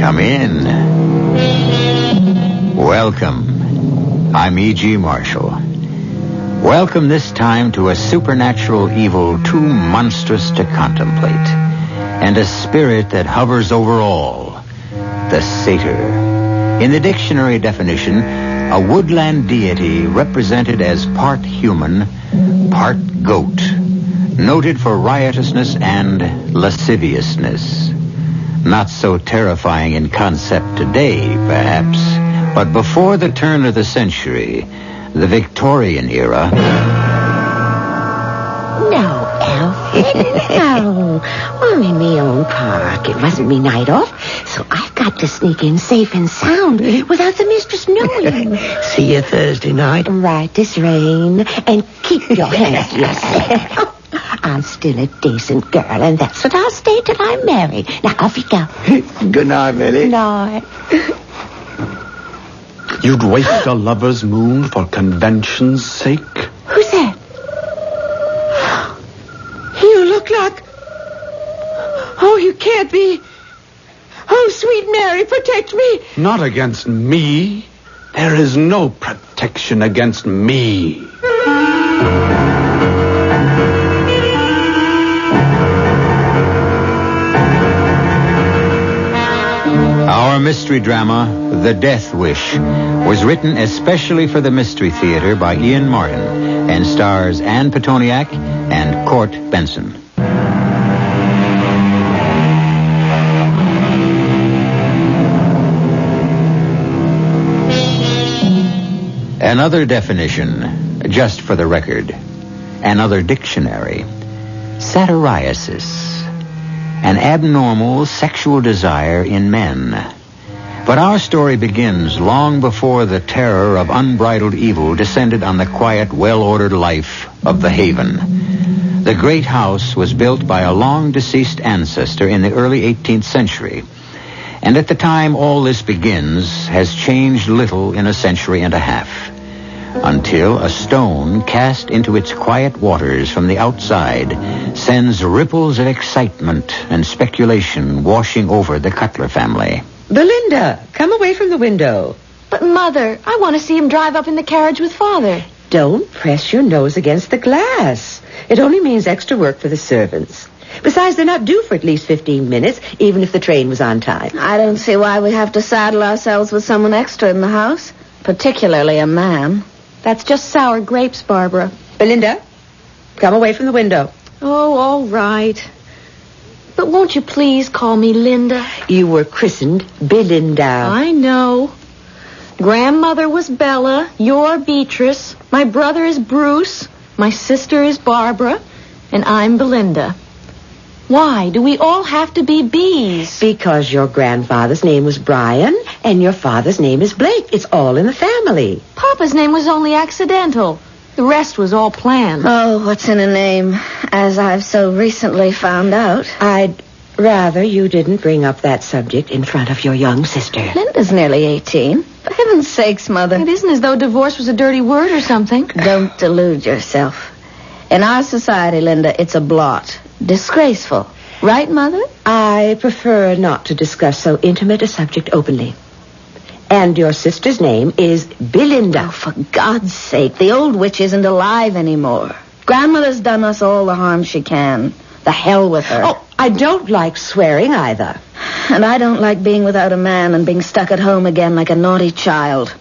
Come in. Welcome. I'm E.G. Marshall. Welcome this time to a supernatural evil too monstrous to contemplate, and a spirit that hovers over all, the satyr. In the dictionary definition, a woodland deity represented as part human, part goat, noted for riotousness and lasciviousness. Not so terrifying in concept today, perhaps, but before the turn of the century, the Victorian era... No, Alfred, no. I'm in my own park. It wasn't me night off, so I've got to sneak in safe and sound without the mistress knowing. See you Thursday night. Right this rain, and keep your hands to yourself. I'm still a decent girl, and that's what I'll stay till I'm married. Now, off you go. Good night, Millie. Night. You'd waste a lover's moon for convention's sake? Who's that? You look like... Oh, you can't be... Oh, sweet Mary, protect me. Not against me. There is no protection against me. Our mystery drama, The Death Wish, was written especially for the Mystery Theater by Ian Martin and stars Anne Petoniak and Court Benson. Another definition, just for the record. Another dictionary. Satyriasis. An abnormal sexual desire in men. But our story begins long before the terror of unbridled evil descended on the quiet, well-ordered life of the Haven. The great house was built by a long-deceased ancestor in the early 18th century. And at the time all this begins has changed little in a century and a half. Until a stone cast into its quiet waters from the outside sends ripples of excitement and speculation washing over the Cutler family. Belinda, come away from the window. But, Mother, I want to see him drive up in the carriage with Father. Don't press your nose against the glass. It only means extra work for the servants. Besides, they're not due for at least 15 minutes, even if the train was on time. I don't see why we have to saddle ourselves with someone extra in the house, particularly a man. That's just sour grapes, Barbara. Belinda, come away from the window. Oh, all right. But won't you please call me Linda? You were christened Belinda. I know. Grandmother was Bella. You're Beatrice. My brother is Bruce. My sister is Barbara. And I'm Belinda. Why do we all have to be B's? Because your grandfather's name was Brian, and your father's name is Blake. It's all in the family. Papa's name was only accidental. The rest was all planned. Oh, what's in a name, as I've so recently found out? I'd rather you didn't bring up that subject in front of your young sister. Linda's nearly 18. For heaven's sakes, Mother. It isn't as though divorce was a dirty word or something. Don't delude yourself. In our society, Linda, it's a blot. Disgraceful. Right, Mother? I prefer not to discuss so intimate a subject openly. And your sister's name is Belinda. Oh, for God's sake, the old witch isn't alive anymore. Grandmother's done us all the harm she can. The hell with her. Oh, I don't like swearing either. And I don't like being without a man and being stuck at home again like a naughty child.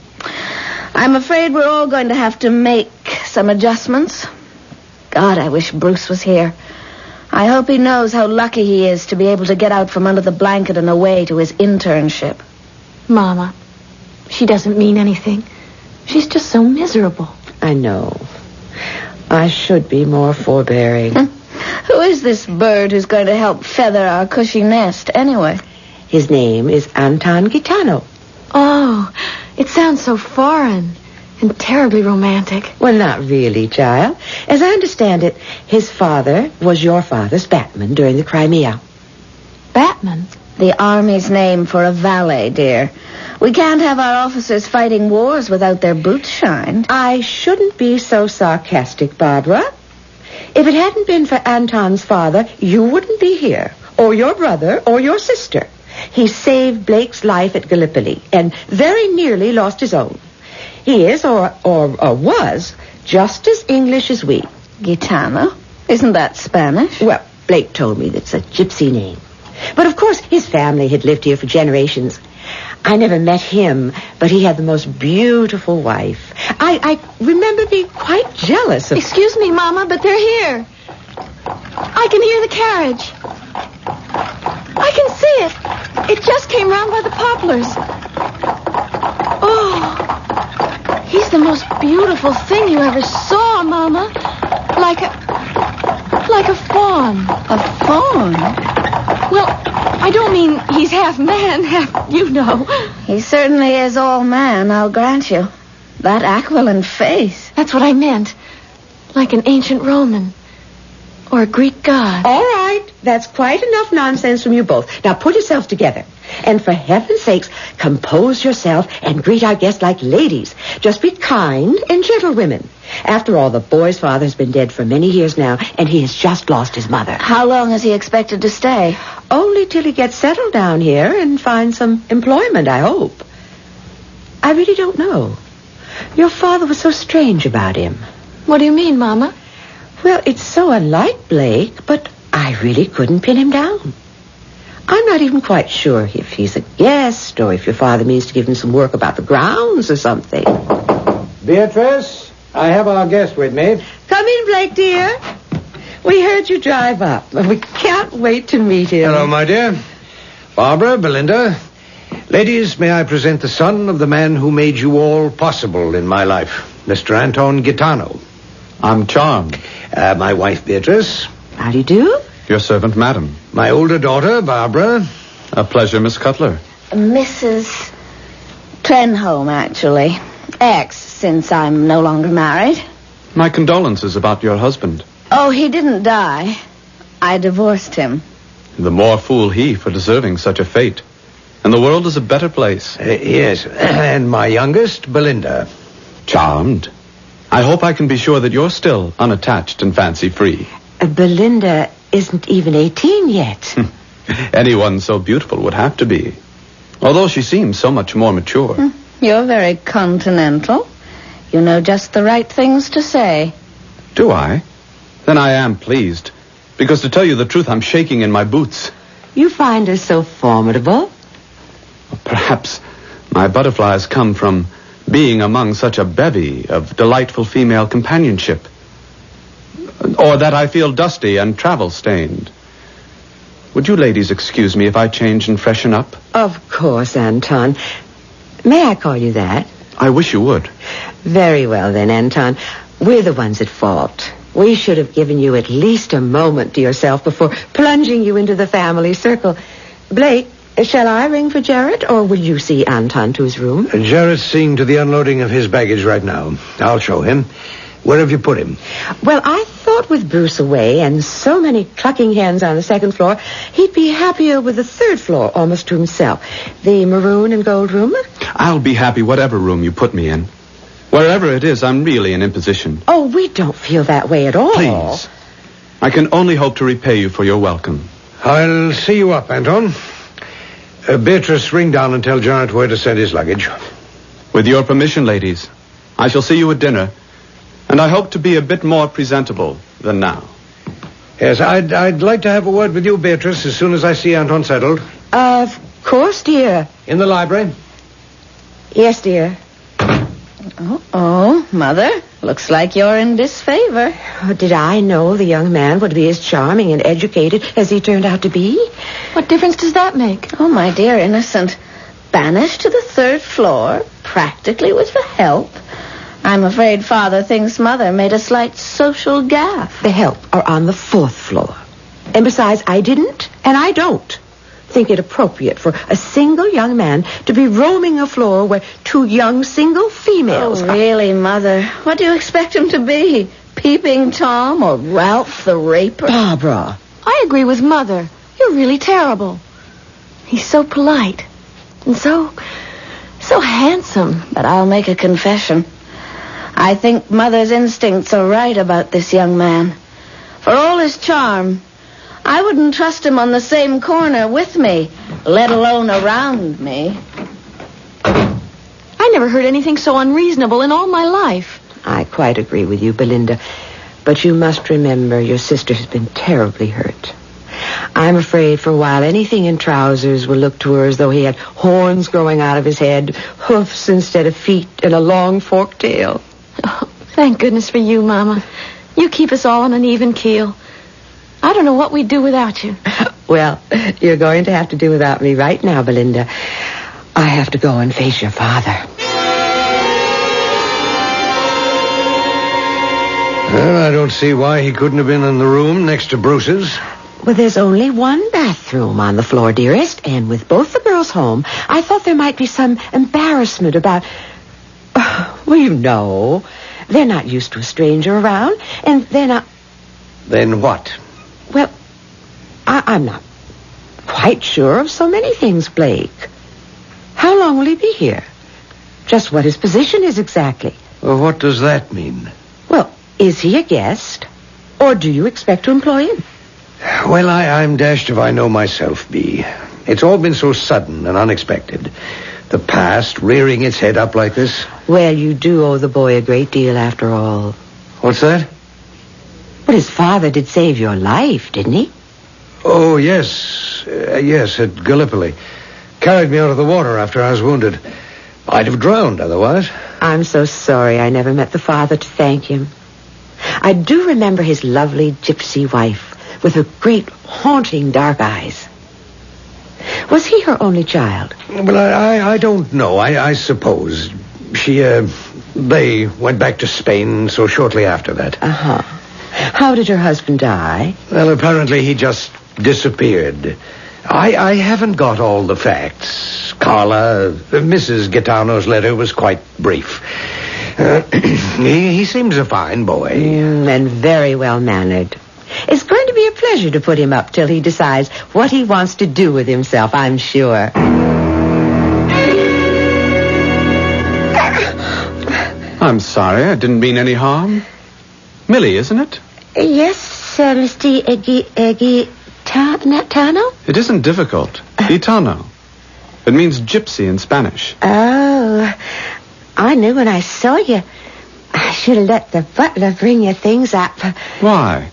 I'm afraid we're all going to have to make some adjustments. God, I wish Bruce was here. I hope he knows how lucky he is to be able to get out from under the blanket and away to his internship. Mama, she doesn't mean anything. She's just so miserable. I know. I should be more forbearing. Who is this bird who's going to help feather our cushy nest, anyway? His name is Anton Gitano. Oh, it sounds so foreign and terribly romantic. Well, not really, child. As I understand it, his father was your father's batman during the Crimea. Batman? The Army's name for a valet, dear. We can't have our officers fighting wars without their boots shined. I shouldn't be so sarcastic, Barbara. If it hadn't been for Anton's father, you wouldn't be here, or your brother, or your sister. He saved Blake's life at Gallipoli and very nearly lost his own. He is, or was, just as English as we. Gitano? Isn't that Spanish? Well, Blake told me that's a gypsy name. But of course, his family had lived here for generations. I never met him, but he had the most beautiful wife. I remember being quite jealous of... Excuse me, Mama, but they're here. I can hear the carriage. I can see it. It just came round by the poplars. Oh, he's the most beautiful thing you ever saw, Mama. Like a fawn. A fawn? Well, I don't mean he's half man, half, you know. He certainly is all man, I'll grant you. That aquiline face. That's what I meant. Like an ancient Roman. Or a Greek god. All right, that's quite enough nonsense from you both. Now put yourselves together. And for heaven's sakes, compose yourself and greet our guests like ladies. Just be kind and gentle women. After all, the boy's father has been dead for many years now, and he has just lost his mother. How long is he expected to stay? Only till he gets settled down here and finds some employment, I hope. I really don't know. Your father was so strange about him. What do you mean, Mama? Well, it's so unlike Blake, but I really couldn't pin him down. I'm not even quite sure if he's a guest or if your father means to give him some work about the grounds or something. Beatrice, I have our guest with me. Come in, Blake, dear. We heard you drive up. We can't wait to meet him. Hello, my dear. Barbara, Belinda. Ladies, may I present the son of the man who made you all possible in my life, Mr. Anton Gitano. I'm charmed. My wife, Beatrice. How do you do? Your servant, madam. My older daughter, Barbara. A pleasure, Miss Cutler. Mrs. Trenholm, actually. Ex, since I'm no longer married. My condolences about your husband. Oh, he didn't die. I divorced him. The more fool he for deserving such a fate. And the world is a better place. Yes, and my youngest, Belinda. Charmed. I hope I can be sure that you're still unattached and fancy-free. Belinda isn't even 18 yet. Anyone so beautiful would have to be. Although she seems so much more mature. You're very continental. You know just the right things to say. Do I? Then I am pleased. Because to tell you the truth, I'm shaking in my boots. You find her so formidable? Perhaps my butterflies come from being among such a bevy of delightful female companionship. Or that I feel dusty and travel-stained. Would you ladies excuse me if I change and freshen up? Of course, Anton. May I call you that? I wish you would. Very well, then, Anton. We're the ones at fault. We should have given you at least a moment to yourself before plunging you into the family circle. Blake, shall I ring for Jarrett, or will you see Anton to his room? Jarrett's seeing to the unloading of his baggage right now. I'll show him. Where have you put him? Well, I thought with Bruce away and so many clucking hens on the second floor, he'd be happier with the third floor almost to himself. The maroon and gold room? I'll be happy whatever room you put me in. Wherever it is, I'm really an imposition. Oh, we don't feel that way at all. Please. I can only hope to repay you for your welcome. I'll see you up, Anton. Beatrice, ring down and tell Jarrett where to send his luggage. With your permission, ladies, I shall see you at dinner. And I hope to be a bit more presentable than now. Yes, I'd like to have a word with you, Beatrice, as soon as I see Anton settled. Of course, dear. In the library? Yes, dear. Oh, Mother, looks like you're in disfavor. Oh, did I know the young man would be as charming and educated as he turned out to be? What difference does that make? Oh, my dear innocent. Banished to the third floor, practically with the help. I'm afraid Father thinks Mother made a slight social gaffe. The help are on the fourth floor. And besides, I didn't, and I don't think it appropriate for a single young man to be roaming a floor where two young single females... Oh, really, Mother? What do you expect him to be? Peeping Tom or Ralph the Raper? Barbara. I agree with Mother. You're really terrible. He's so polite and so handsome. But I'll make a confession. I think Mother's instincts are right about this young man. For all his charm, I wouldn't trust him on the same corner with me let alone around me. I never heard anything so unreasonable in all my life. I quite agree with you, Belinda. But you must remember your sister has been terribly hurt. I'm afraid for a while anything in trousers will look to her as though he had horns growing out of his head, hoofs instead of feet, and a long forked tail. Oh, thank goodness for you, Mama. You keep us all on an even keel. I don't know what we'd do without you. Well, you're going to have to do without me right now, Belinda. I have to go and face your father. Well, I don't see why he couldn't have been in the room next to Bruce's. Well, there's only one bathroom on the floor, dearest, and with both the girls home, I thought there might be some embarrassment about... well, you know, they're not used to a stranger around, and they're not... Then what? Well, I'm not quite sure of so many things, Blake. How long will he be here? Just what his position is exactly. Well, what does that mean? Well, is he a guest, or do you expect to employ him? Well, I'm dashed if I know myself, Bee. It's all been so sudden and unexpected. The past rearing its head up like this. Well, you do owe the boy a great deal after all. What's that? But his father did save your life, didn't he? Oh, yes. Yes, at Gallipoli. Carried me out of the water after I was wounded. I'd have drowned otherwise. I'm so sorry I never met the father to thank him. I do remember his lovely gypsy wife with her great, haunting dark eyes. Was he her only child? Well, I don't know. I suppose. They went back to Spain so shortly after that. Uh-huh. How did her husband die? Well, apparently he just disappeared. I haven't got all the facts. Carla, Mrs. Gitano's letter was quite brief. He seems a fine boy. And very well-mannered. It's going to be a pleasure to put him up till he decides what he wants to do with himself, I'm sure. I'm sorry. I didn't mean any harm. Millie, isn't it? Yes, Mr. Gitano? It isn't difficult. Gitano. It means gypsy in Spanish. Oh, I knew when I saw you. I should have let the butler bring your things up. Why?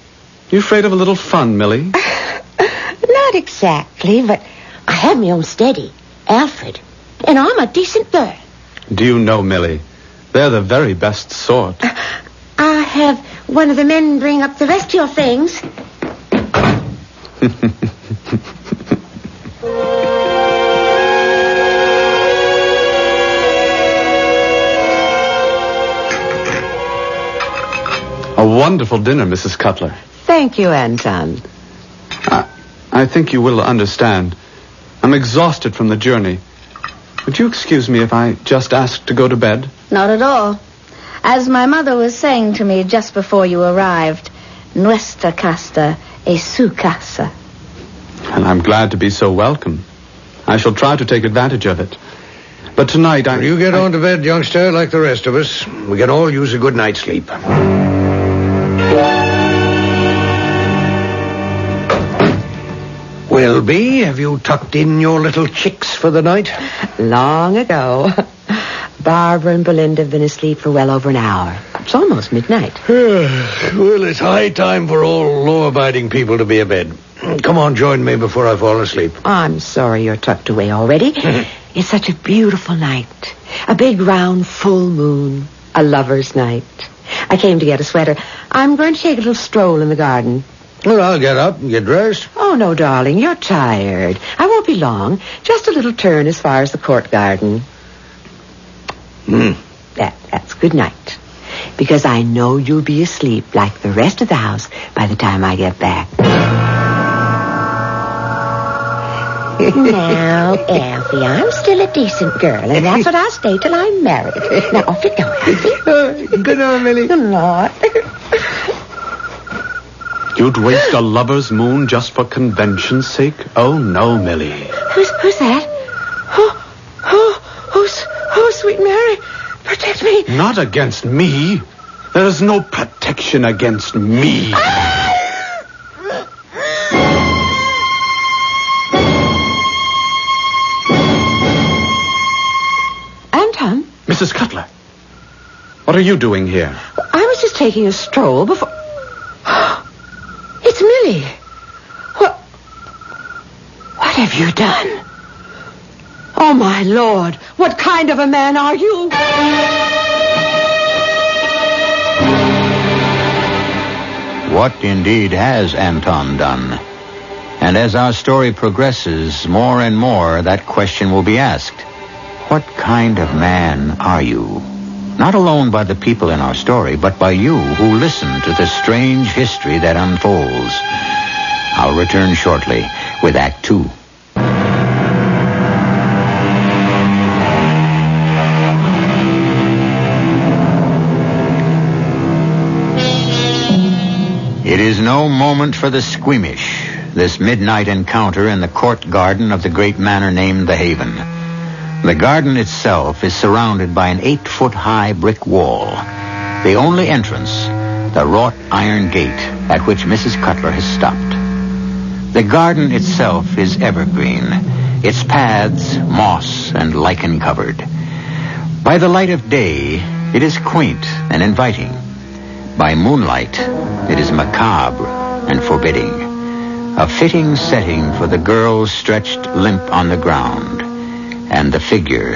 You afraid of a little fun, Millie? Not exactly, but I have my own steady, Alfred. And I'm a decent girl. Do you know, Millie? They're the very best sort. I'll have one of the men bring up the rest of your things. A wonderful dinner, Mrs. Cutler. Thank you, Anton. I think you will understand. I'm exhausted from the journey. Would you excuse me if I just asked to go to bed? Not at all. As my mother was saying to me just before you arrived, nuestra casa es su casa. And I'm glad to be so welcome. I shall try to take advantage of it. But tonight You get on to bed, youngster, like the rest of us. We can all use a good night's sleep. Well, Bee, have you tucked in your little chicks for the night? Long ago. Barbara and Belinda have been asleep for well over an hour. It's almost midnight. Well, it's high time for all law-abiding people to be abed. Come on, join me before I fall asleep. I'm sorry you're tucked away already. It's such a beautiful night. A big, round, full moon. A lover's night. I came to get a sweater. I'm going to take a little stroll in the garden. Well, I'll get up and get dressed. Oh, no, darling, you're tired. I won't be long. Just a little turn as far as the court garden. That's good night. Because I know you'll be asleep like the rest of the house by the time I get back. Now, Alfie, I'm still a decent girl, and that's what I'll stay till I'm married. Now, off you go, Alfie. Good night, Millie. Good night. You'd waste a lover's moon just for convention's sake? Oh, no, Millie. Who's that? Oh, sweet Mary, protect me. Not against me. There is no protection against me. Mrs. Cutler, what are you doing here? I was just taking a stroll before... It's Millie. What have you done? Oh, my Lord. What kind of a man are you? What indeed has Anton done? And as our story progresses, more and more that question will be asked. What kind of man are you? Not alone by the people in our story, but by you who listen to the strange history that unfolds. I'll return shortly with Act 2. It is no moment for the squeamish, this midnight encounter in the court garden of the great manor named the Haven. The garden itself is surrounded by an 8-foot-high brick wall. The only entrance, the wrought iron gate at which Mrs. Cutler has stopped. The garden itself is evergreen, its paths moss and lichen covered. By the light of day, it is quaint and inviting. By moonlight, it is macabre and forbidding. A fitting setting for the girl stretched limp on the ground and the figure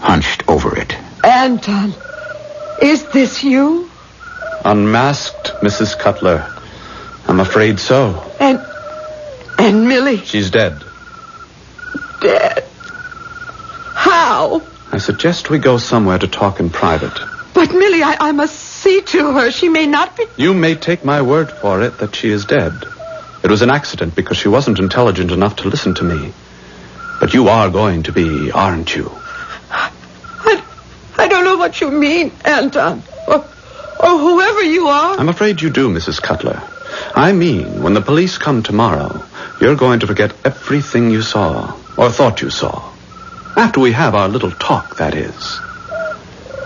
hunched over it. Anton, is this you? Unmasked, Mrs. Cutler. I'm afraid so. And Millie? She's dead. Dead? How? I suggest we go somewhere to talk in private. But Millie, I must see to her. She may not be... You may take my word for it that she is dead. It was an accident because she wasn't intelligent enough to listen to me. But you are going to be, aren't you? I don't know what you mean, Anton. Or whoever you are. I'm afraid you do, Mrs. Cutler. I mean, when the police come tomorrow, you're going to forget everything you saw, or thought you saw. After we have our little talk, that is.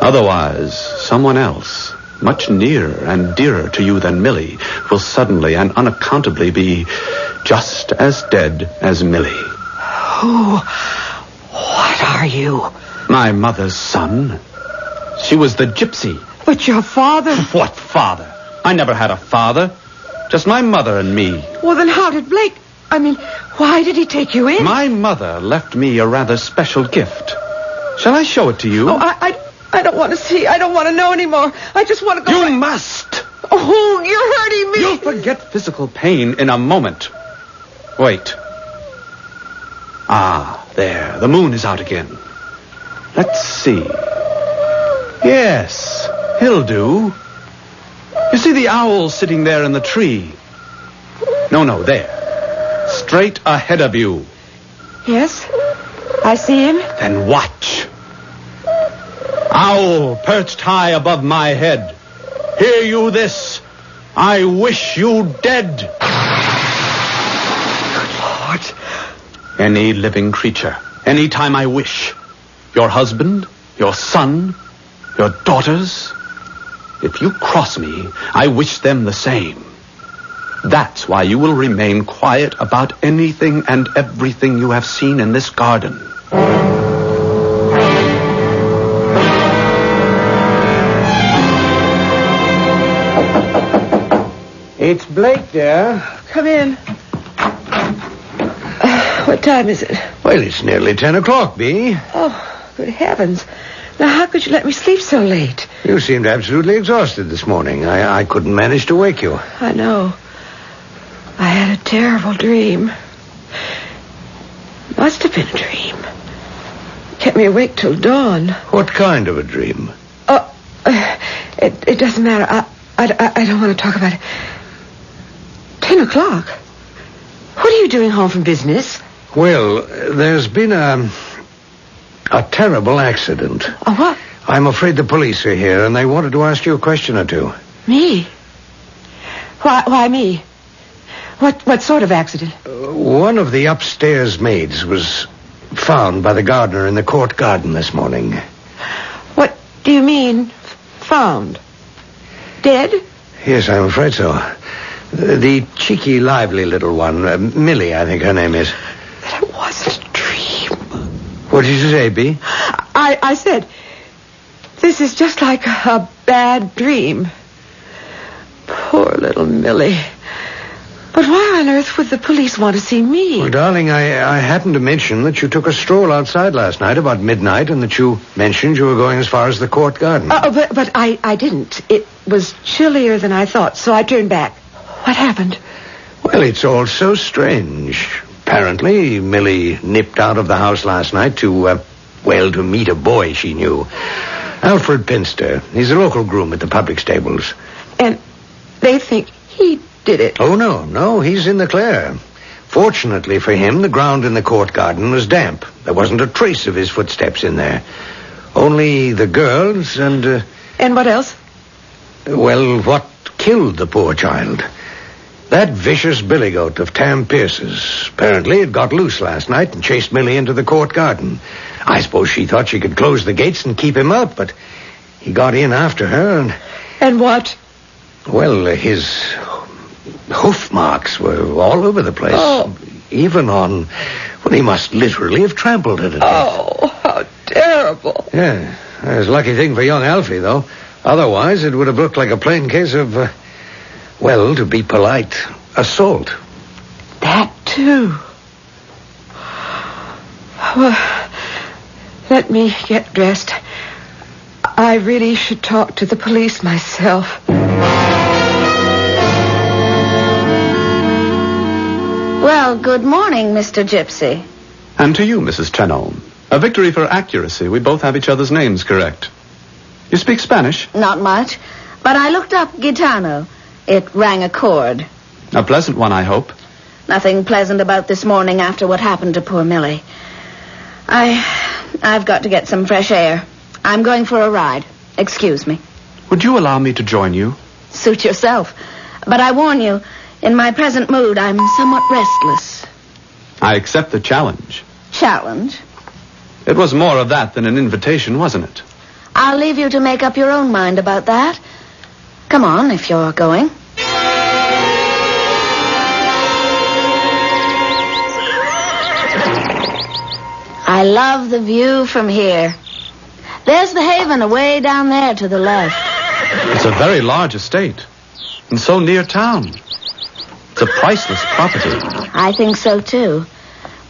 Otherwise, someone else, much nearer and dearer to you than Millie, will suddenly and unaccountably be just as dead as Millie. Who? What are you? My mother's son. She was the gypsy. But your father... What father? I never had a father. Just my mother and me. Well, then how did Blake... why did he take you in? My mother left me a rather special gift. Shall I show it to you? Oh, I don't want to see. I don't want to know anymore. I just want to go... You must! Oh, you're hurting me. You'll forget physical pain in a moment. Wait. Ah, there. The moon is out again. Let's see. Yes, he'll do. You see the owl sitting there in the tree? No, there. Straight ahead of you. Yes, I see him. Then watch. Owl perched high above my head. Hear you this? I wish you dead. Good Lord. Any living creature, any time I wish. Your husband, your son, your daughters. If you cross me, I wish them the same. That's why you will remain quiet about anything and everything you have seen in this garden. It's Blake there. Come in. What time is it? Well, it's nearly 10 o'clock, Bee. Oh, good heavens. Now, how could you let me sleep so late? You seemed absolutely exhausted this morning. I couldn't manage to wake you. I know. I had a terrible dream. Must have been a dream. Kept me awake till dawn. What kind of a dream? Oh, it doesn't matter. I don't want to talk about it. 10 o'clock? What are you doing home from business? Well, there's been a terrible accident. Oh, what? I'm afraid the police are here, and they wanted to ask you a question or two. Me? Why me? What sort of accident? One of the upstairs maids was found by the gardener in the court garden this morning. What do you mean, found? Dead? Yes, I'm afraid so. The cheeky, lively little one, Millie, I think her name is. That it wasn't a dream. What did you say, Bee? I said, This is just like a bad dream. Poor little Millie. But why on earth would the police want to see me? Well, darling, I happened to mention that you took a stroll outside last night about midnight and that you mentioned you were going as far as the court garden. But I didn't. It was chillier than I thought, so I turned back. What happened? Well, it's all so strange. Apparently, Millie nipped out of the house last night to meet a boy she knew. Alfred Pinster. He's a local groom at the public stables. And they think he did it. Oh, no, he's in the clear. Fortunately for him, the ground in the court garden was damp. There wasn't a trace of his footsteps in there. Only the girls and... And what else? Well, what killed the poor child? That vicious billy goat of Tam Pierce's. Apparently it got loose last night and chased Millie into the court garden. I suppose she thought she could close the gates and keep him out, but he got in after her and... And what? Well, his hoof marks were all over the place. Oh. Even on... Well, he must literally have trampled it. Oh, how terrible. Yeah, it was a lucky thing for young Alfie, though. Otherwise, it would have looked like a plain case of, to be polite, assault. That, too. Well, let me get dressed. I really should talk to the police myself. Well, good morning, Mr. Gypsy. And to you, Mrs. Trenholm. A victory for accuracy. We both have each other's names correct. You speak Spanish? Not much, but I looked up Gitano. It rang a chord. A pleasant one, I hope. Nothing pleasant about this morning after what happened to poor Millie. I've got to get some fresh air. I'm going for a ride. Excuse me. Would you allow me to join you? Suit yourself. But I warn you, in my present mood, I'm somewhat restless. I accept the challenge. Challenge? It was more of that than an invitation, wasn't it? I'll leave you to make up your own mind about that. Come on, if you're going. I love the view from here. There's the Haven away down there to the left. It's a very large estate. And so near town. It's a priceless property. I think so, too.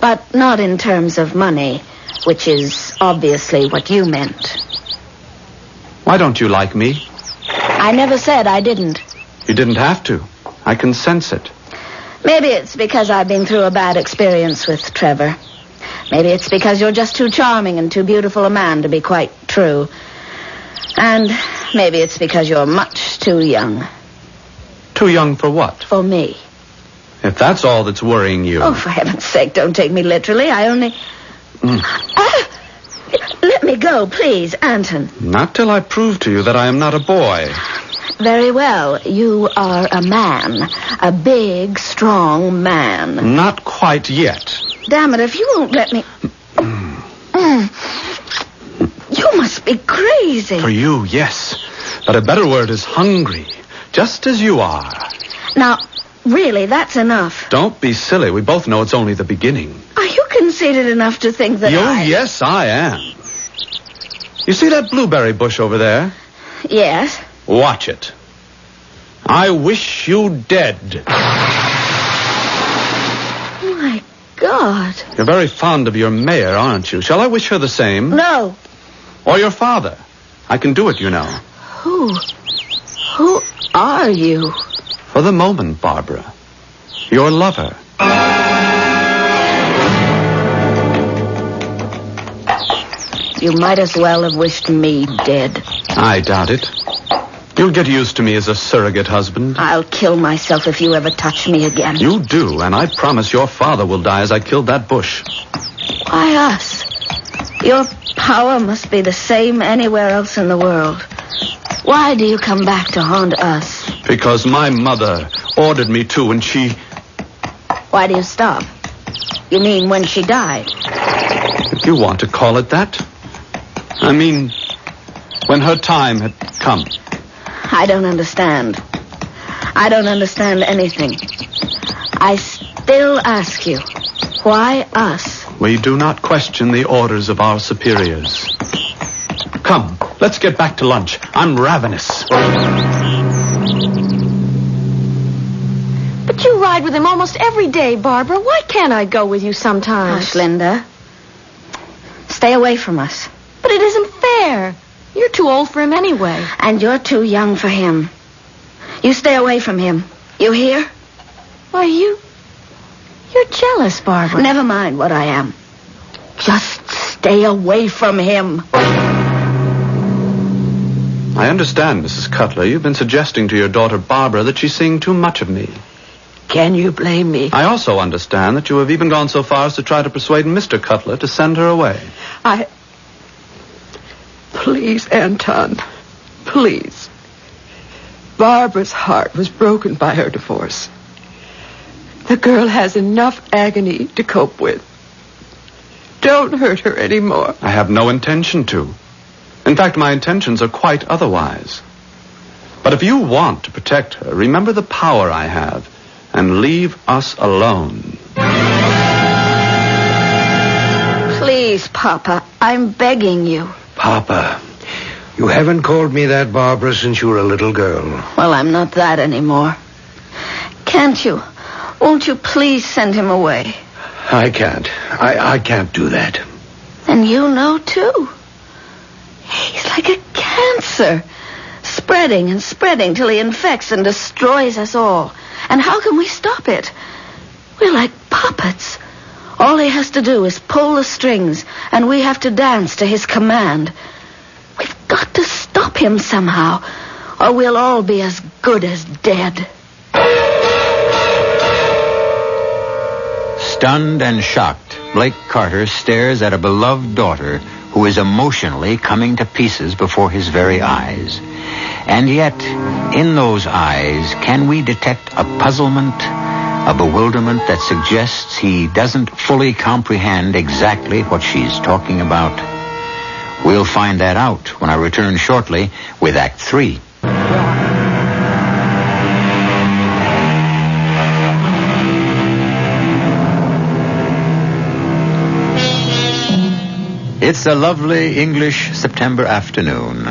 But not in terms of money, which is obviously what you meant. Why don't you like me? I never said I didn't. You didn't have to. I can sense it. Maybe it's because I've been through a bad experience with Trevor. Maybe it's because you're just too charming and too beautiful a man to be quite true. And maybe it's because you're much too young. Too young for what? For me. If that's all that's worrying you... Oh, for heaven's sake, don't take me literally. I only... Let me go, please, Anton. Not till I prove to you that I am not a boy. Very well. You are a man. A big, strong man. Not quite yet. Damn it, if you won't let me... You must be crazy. For you, yes. But a better word is hungry. Just as you are. Now, really, that's enough. Don't be silly. We both know it's only the beginning. Are you conceited enough to think that Yes, I am. You see that blueberry bush over there? Yes. Watch it. I wish you dead. Oh, my God. You're very fond of your mayor, aren't you? Shall I wish her the same? No. Or your father? I can do it, you know. Who are you? For the moment, Barbara. Your lover. You might as well have wished me dead. I doubt it. You'll get used to me as a surrogate husband. I'll kill myself if you ever touch me again. You do, and I promise your father will die as I killed that bush. Why us? Your power must be the same anywhere else in the world. Why do you come back to haunt us? Because my mother ordered me to, and she... Why do you stop? You mean when she died? If you want to call it that. I mean, when her time had come. I don't understand. I don't understand anything. I still ask you, why us? We do not question the orders of our superiors. Come, let's Let's get back to lunch. I'm ravenous. But you ride with him almost every day, Barbara. Why can't I go with you sometimes? Hush, Linda. Stay away from us. But it isn't fair. You're too old for him anyway. And you're too young for him. You stay away from him. You hear? Why, you're jealous, Barbara. Never mind what I am. Just stay away from him. I understand, Mrs. Cutler. You've been suggesting to your daughter Barbara that she's seeing too much of me. Can you blame me? I also understand that you have even gone so far as to try to persuade Mr. Cutler to send her away. Please, Anton. Please. Barbara's heart was broken by her divorce. The girl has enough agony to cope with. Don't hurt her anymore. I have no intention to. In fact, my intentions are quite otherwise. But if you want to protect her, remember the power I have and leave us alone. Please, Papa, I'm begging you. Papa, you haven't called me that, Barbara, since you were a little girl. Well, I'm not that anymore. Can't you? Won't you please send him away? I can't. I can't do that. And you know, too. He's like a cancer. Spreading and spreading till he infects and destroys us all. And how can we stop it? We're like puppets. All he has to do is pull the strings, and we have to dance to his command. We've got to stop him somehow, or we'll all be as good as dead. Stunned and shocked, Blake Carter stares at a beloved daughter who is emotionally coming to pieces before his very eyes. And yet, in those eyes, can we detect a puzzlement, a bewilderment that suggests he doesn't fully comprehend exactly what she's talking about? We'll find that out when I return shortly with Act 3. It's a lovely English September afternoon.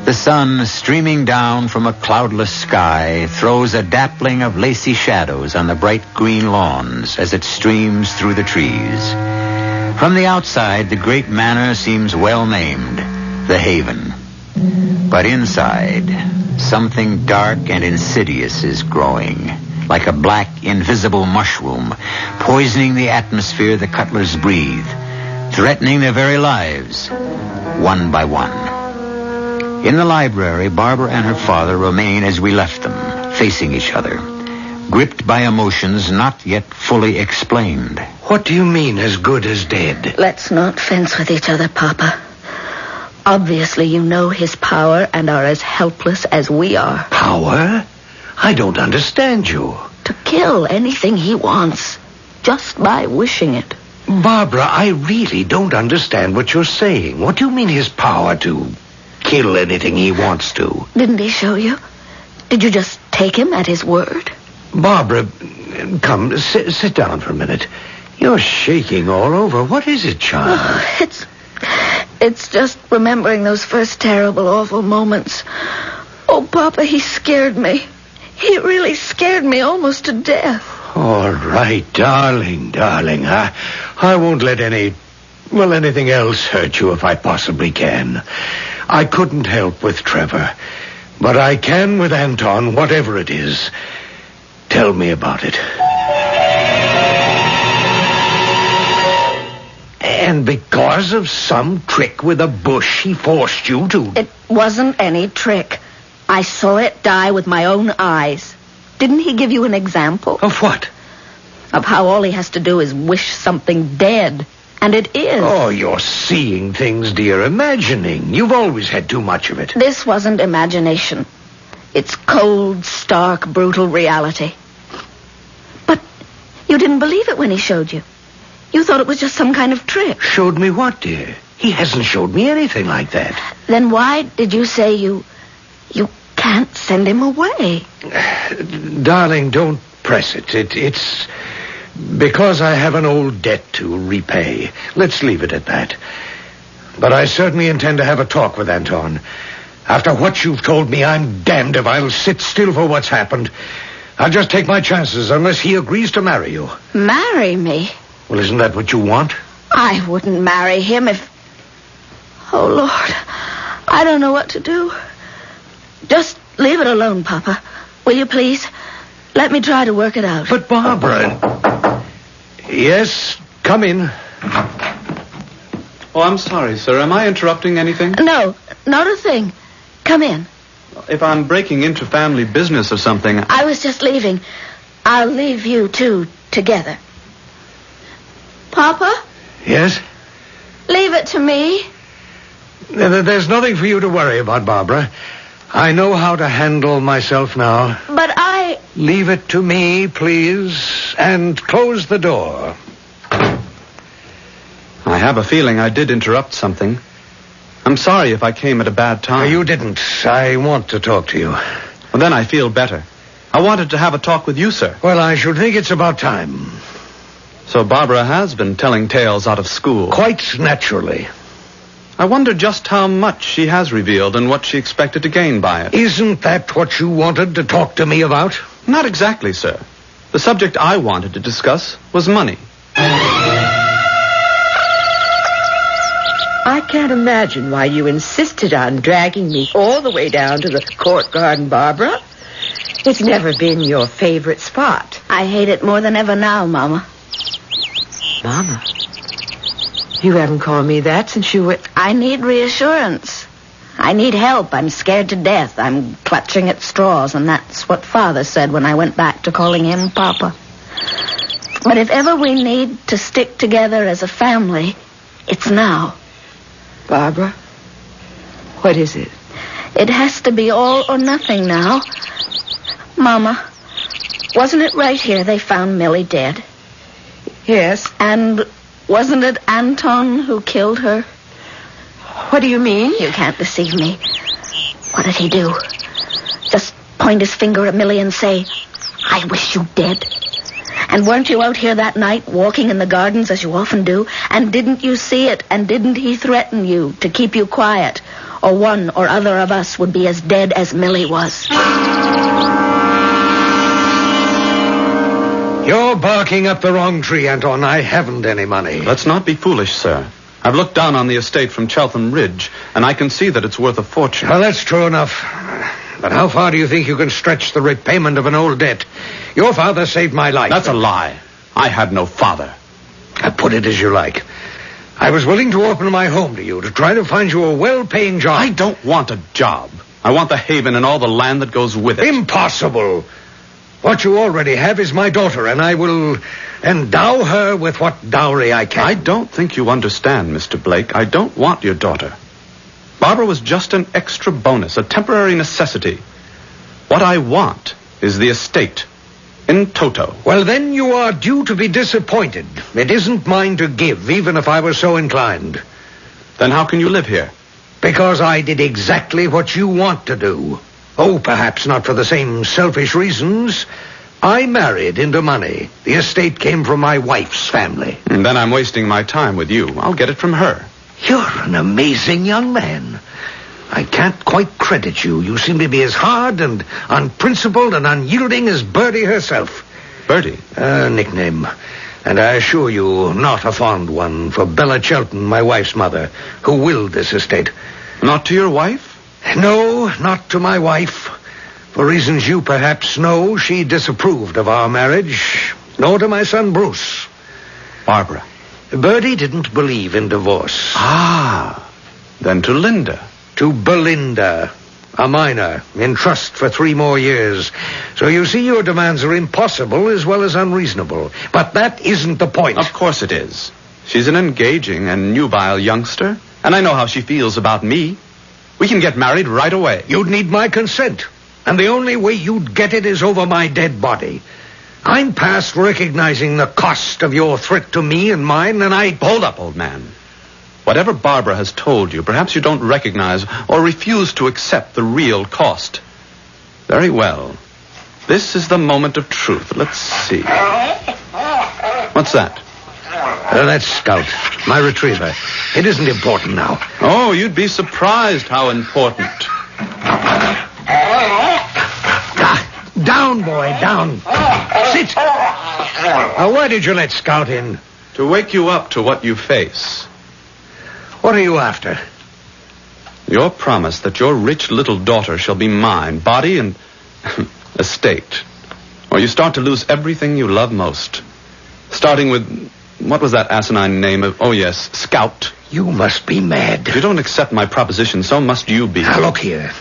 The sun, streaming down from a cloudless sky, throws a dappling of lacy shadows on the bright green lawns as it streams through the trees. From the outside, the great manor seems well named, the Haven. But inside, something dark and insidious is growing, like a black, invisible mushroom, poisoning the atmosphere the Cutlers breathe, threatening their very lives, one by one. In the library, Barbara and her father remain as we left them, facing each other, gripped by emotions not yet fully explained. What do you mean, as good as dead? Let's not fence with each other, Papa. Obviously, you know his power and are as helpless as we are. Power? I don't understand you. To kill anything he wants, just by wishing it. Barbara, I really don't understand what you're saying. What do you mean his power to kill anything he wants to? Didn't he show you? Did you just take him at his word? Barbara, come, sit down for a minute. You're shaking all over. What is it, child? Oh, it's just remembering those first terrible, awful moments. Oh, Papa, he scared me. He really scared me almost to death. All right, darling. I won't let anything else hurt you if I possibly can. I couldn't help with Trevor, but I can with Anton, whatever it is. Tell me about it. And because of some trick with a bush, he forced you to... It wasn't any trick. I saw it die with my own eyes. Didn't he give you an example? Of what? Of how all he has to do is wish something dead. And it is. Oh, you're seeing things, dear. Imagining. You've always had too much of it. This wasn't imagination. It's cold, stark, brutal reality. But you didn't believe it when he showed you. You thought it was just some kind of trick. Showed me what, dear? He hasn't showed me anything like that. Then why did you say you can't send him away? Darling, don't press it. It's because I have an old debt to repay. Let's leave it at that. But I certainly intend to have a talk with Anton. After what you've told me, I'm damned if I'll sit still for what's happened. I'll just take my chances unless he agrees to marry you. Marry me? Well, isn't that what you want? I wouldn't marry him if... Oh, Lord. I don't know what to do. Just leave it alone, Papa. Will you please? Let me try to work it out. But, Barbara... Yes, come in. Oh, I'm sorry, sir. Am I interrupting anything? No, not a thing. Come in. If I'm breaking into family business or something... I was just leaving. I'll leave you two together. Papa? Yes? Leave it to me. There's nothing for you to worry about, Barbara. I know how to handle myself now. But I... Leave it to me, please, and close the door. I have a feeling I did interrupt something. I'm sorry if I came at a bad time. You didn't. I want to talk to you. Well, then I feel better. I wanted to have a talk with you, sir. Well, I should think it's about time. So Barbara has been telling tales out of school. Quite naturally. I wonder just how much she has revealed and what she expected to gain by it. Isn't that what you wanted to talk to me about? Not exactly, sir. The subject I wanted to discuss was money. I can't imagine why you insisted on dragging me all the way down to the court garden, Barbara. It's never been your favorite spot. I hate it more than ever now, Mama. Mama, you haven't called me that since you were... I need reassurance. I need help. I'm scared to death. I'm clutching at straws, and that's what Father said when I went back to calling him Papa. But if ever we need to stick together as a family, it's now. Barbara, what is it? It has to be all or nothing now. Mama, wasn't it right here they found Millie dead? Yes. And wasn't it Anton who killed her? What do you mean? You can't deceive me. What did he do? Just point his finger at Millie and say, I wish you dead. And weren't you out here that night walking in the gardens as you often do? And didn't you see it? And didn't he threaten you to keep you quiet? Or one or other of us would be as dead as Millie was. You're barking up the wrong tree, Anton. I haven't any money. Let's not be foolish, sir. I've looked down on the estate from Cheltham Ridge, and I can see that it's worth a fortune. Well, that's true enough. But how far do you think you can stretch the repayment of an old debt? Your father saved my life. That's a lie. I had no father. Put it as you like. I was willing to open my home to you to try to find you a well-paying job. I don't want a job. I want the haven and all the land that goes with it. Impossible. What you already have is my daughter, and I will endow her with what dowry I can. I don't think you understand, Mr. Blake. I don't want your daughter. Barbara was just an extra bonus, a temporary necessity. What I want is the estate, in toto. Well, then you are due to be disappointed. It isn't mine to give, even if I were so inclined. Then how can you live here? Because I did exactly what you want to do. Oh, perhaps not for the same selfish reasons. I married into money. The estate came from my wife's family. And then I'm wasting my time with you. I'll get it from her. You're an amazing young man. I can't quite credit you. You seem to be as hard and unprincipled and unyielding as Bertie herself. Bertie? A nickname. And I assure you, not a fond one for Bella Chelton, my wife's mother, who willed this estate. Not to your wife? No, not to my wife. For reasons you perhaps know, she disapproved of our marriage, nor to my son Bruce. Barbara? Bertie didn't believe in divorce. Ah, then to Linda. To Belinda, a minor, in trust for 3 more years. So you see, your demands are impossible as well as unreasonable. But that isn't the point. Of course it is. She's an engaging and nubile youngster, and I know how she feels about me. We can get married right away. You'd need my consent, and the only way you'd get it is over my dead body. I'm past recognizing the cost of your threat to me and mine, and I... Hold up, old man. Whatever Barbara has told you, perhaps you don't recognize or refuse to accept the real cost. Very well. This is the moment of truth. Let's see. What's that? That's Scout, my retriever. It isn't important now. Oh, you'd be surprised how important. Down, boy, down. Sit. Why did you let Scout in? To wake you up to what you face. What are you after? Your promise that your rich little daughter shall be mine, body and estate. Or you start to lose everything you love most. Starting with, what was that asinine name of, oh yes, Scout. You must be mad. If you don't accept my proposition, so must you be. Now, look here.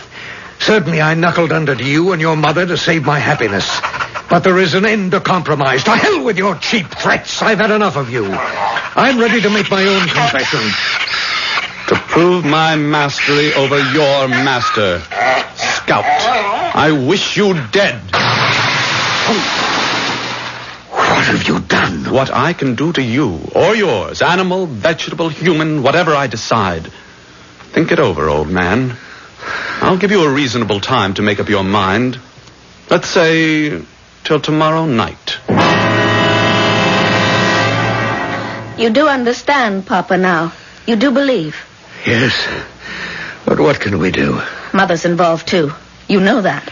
Certainly I knuckled under to you and your mother to save my happiness. But there is an end to compromise. To hell with your cheap threats. I've had enough of you. I'm ready to make my own confession. To prove my mastery over your master, Scout, I wish you dead. What have you done? What I can do to you, or yours, animal, vegetable, human, whatever I decide. Think it over, old man. I'll give you a reasonable time to make up your mind. Let's say till tomorrow night. You do understand, Papa, now. You do believe. Yes. But what can we do? Mother's involved, too. You know that.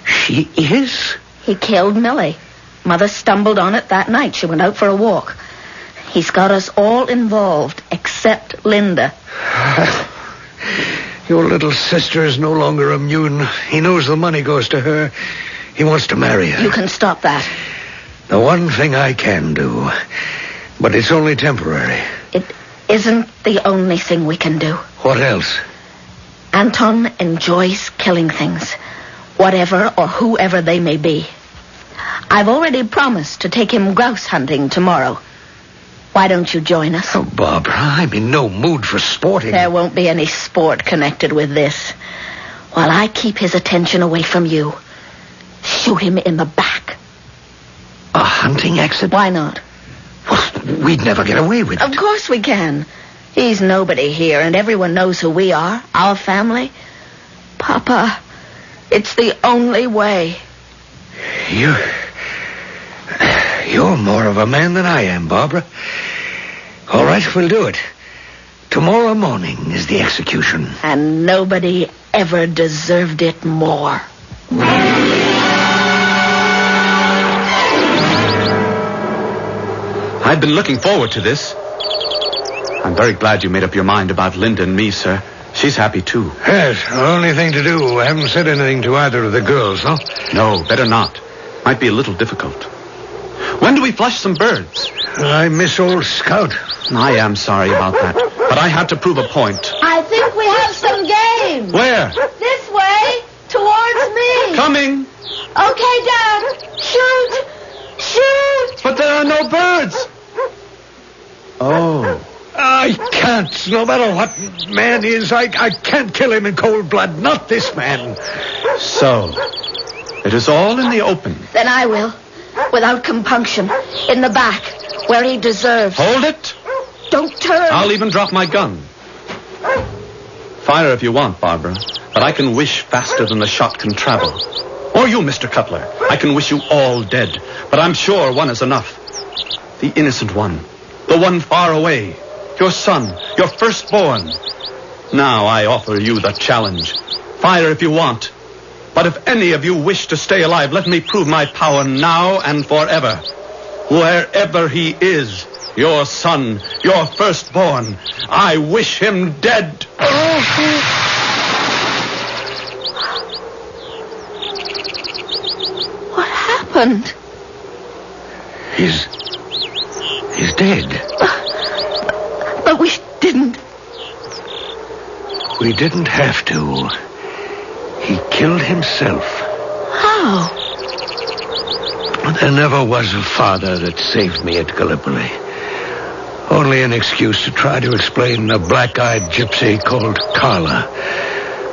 She is? He killed Millie. Mother stumbled on it that night. She went out for a walk. He's got us all involved, except Linda. Your little sister is no longer immune. He knows the money goes to her. He wants to marry her. You can stop that. The one thing I can do. But it's only temporary. It isn't the only thing we can do. What else? Anton enjoys killing things, whatever or whoever they may be. I've already promised to take him grouse hunting tomorrow. Why don't you join us? Oh, Barbara, I'm in no mood for sporting. There won't be any sport connected with this. While I keep his attention away from you, shoot him in the back. A hunting accident? Why not? Well, we'd never get away with it. Of course we can. He's nobody here, and everyone knows who we are, our family. Papa, it's the only way. You're more of a man than I am, Barbara. All right, we'll do it. Tomorrow morning is the execution. And nobody ever deserved it more. I've been looking forward to this. I'm very glad you made up your mind about Linda and me, sir. She's happy, too. Yes, the only thing to do. I haven't said anything to either of the girls, huh? No, better not. Might be a little difficult. When do we flush some birds? I miss old Scout. I am sorry about that, but I had to prove a point. I think we have some game. Where? This way, towards me. Coming. Okay, Dad. Shoot. Shoot. But there are no birds. Oh. I can't. No matter what man is, I can't kill him in cold blood. Not this man. So, it is all in the open. Then I will. Without compunction. In the back, where he deserves. Hold it. Don't turn. I'll even drop my gun. Fire if you want, Barbara. But I can wish faster than the shot can travel. Or you, Mr. Cutler. I can wish you all dead. But I'm sure one is enough. The innocent one. The one far away. Your son. Your firstborn. Now I offer you the challenge. Fire if you want. But if any of you wish to stay alive, let me prove my power now and forever. Wherever he is, your son, your firstborn, I wish him dead. What happened? He's dead. But we didn't. We didn't have to. He killed himself. How? There never was a father that saved me at Gallipoli. Only an excuse to try to explain a black-eyed gypsy called Carla,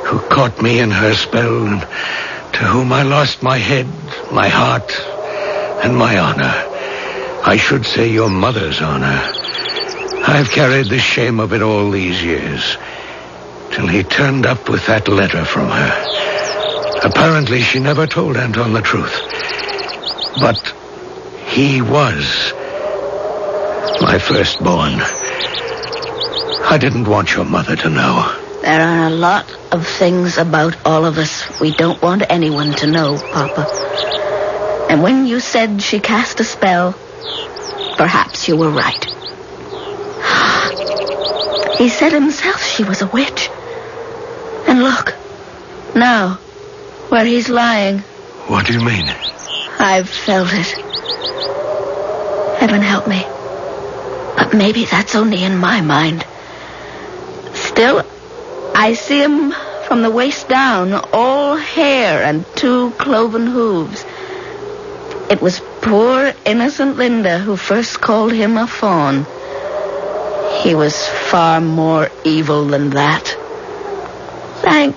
who caught me in her spell and to whom I lost my head, my heart, and my honor. I should say your mother's honor. I've carried the shame of it all these years, till he turned up with that letter from her. Apparently, she never told Anton the truth. But he was My firstborn. I didn't want your mother to know. There are a lot of things about all of us we don't want anyone to know, Papa. And when you said she cast a spell, perhaps you were right. He said himself she was a witch. And look, now, where he's lying. What do you mean? I've felt it. Heaven help me. But maybe that's only in my mind. Still, I see him from the waist down, all hair and 2 cloven hooves. It was poor, innocent Linda who first called him a fawn. He was far more evil than that. Thank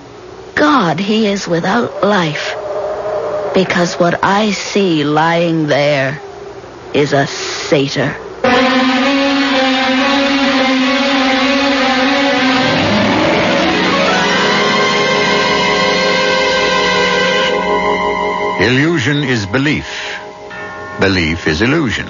God he is without life, because what I see lying there is a satyr. Illusion is belief. Belief is illusion.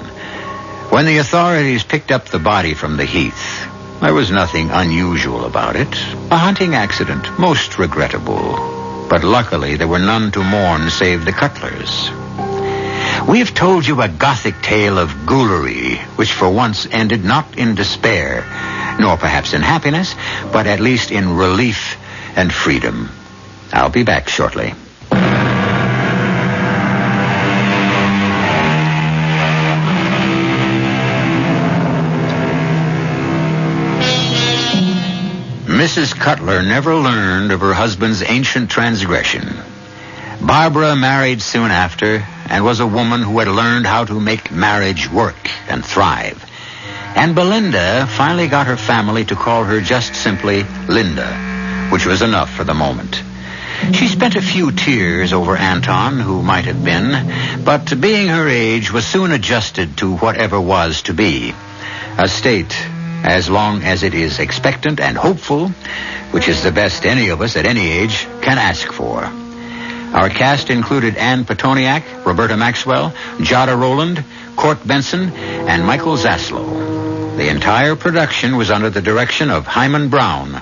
When the authorities picked up the body from the heath, there was nothing unusual about it. A hunting accident, most regrettable. But luckily, there were none to mourn save the Cutlers. We have told you a Gothic tale of ghoulery, which for once ended not in despair, nor perhaps in happiness, but at least in relief and freedom. I'll be back shortly. Mrs. Cutler never learned of her husband's ancient transgression. Barbara married soon after and was a woman who had learned how to make marriage work and thrive. And Belinda finally got her family to call her just simply Linda, which was enough for the moment. She spent a few tears over Anton, who might have been, but being her age was soon adjusted to whatever was to be. A state, as long as it is expectant and hopeful, which is the best any of us at any age can ask for. Our cast included Anne Petoniak, Roberta Maxwell, Jada Rowland, Court Benson, and Michael Zaslow. The entire production was under the direction of Hyman Brown.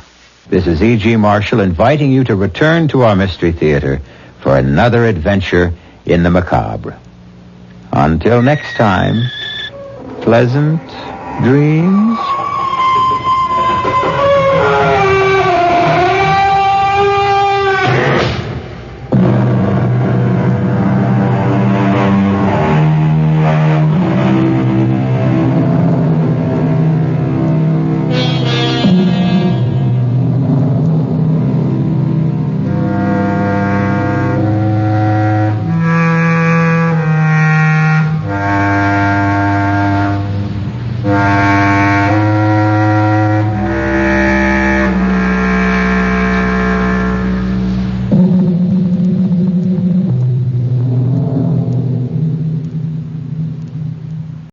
This is E.G. Marshall inviting you to return to our Mystery Theater for another adventure in the macabre. Until next time, pleasant dreams.